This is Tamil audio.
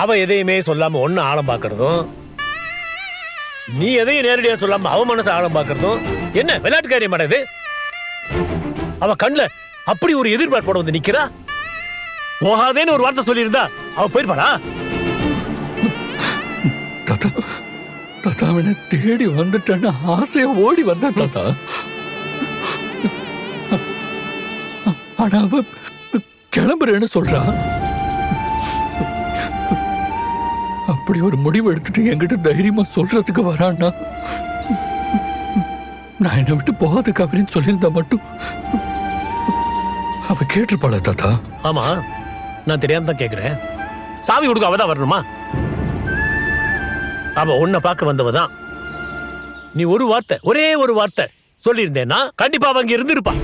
அவ எதையுமே சொல்லாம ஒன்னு ஆழம் பாக்குறதும், நீ எதையும் நேரடியா சொல்லாம அவ மனசை ஆழம் பாக்குறதும் என்ன விளையாட்டு காரியம் மாட்டேது? அவ கண்ணுல அப்படி ஒரு எதிர்பார்ப்போட வந்து நிக்கிறா. போகாதேன்னு ஒரு வார்த்தை சொல்லியிருந்தா அவ போயிருப்பாளா? தாத்தா தாத்தா அவனை தேடி வந்துட்டேன்னு ஆசையா ஓடி வந்தா தாத்தா. ஆனா அவ கிளம்புறேன்னு சொல்றா. அப்படி ஒரு முடிவு எடுத்துட்டு என்கிட்ட தைரியமா சொல்றதுக்கு வரான்னா, நான் என்னை விட்டு போகாதுக்கு அப்படின்னு சொல்லியிருந்தா மட்டும் அவ கேட்டிருப்பாளா தாத்தா? ஆமா, நான் தெரியாம தான் கேக்குறேன். சாவி கொடுக்க அவதான் வரணுமா? அவ உன்னை பார்க்க வந்தவதான். நீ ஒரு வார்த்தை, ஒரே ஒரு வார்த்தை சொல்லியிருந்தேன்னா கண்டிப்பா அவங்க இருந்திருப்பா.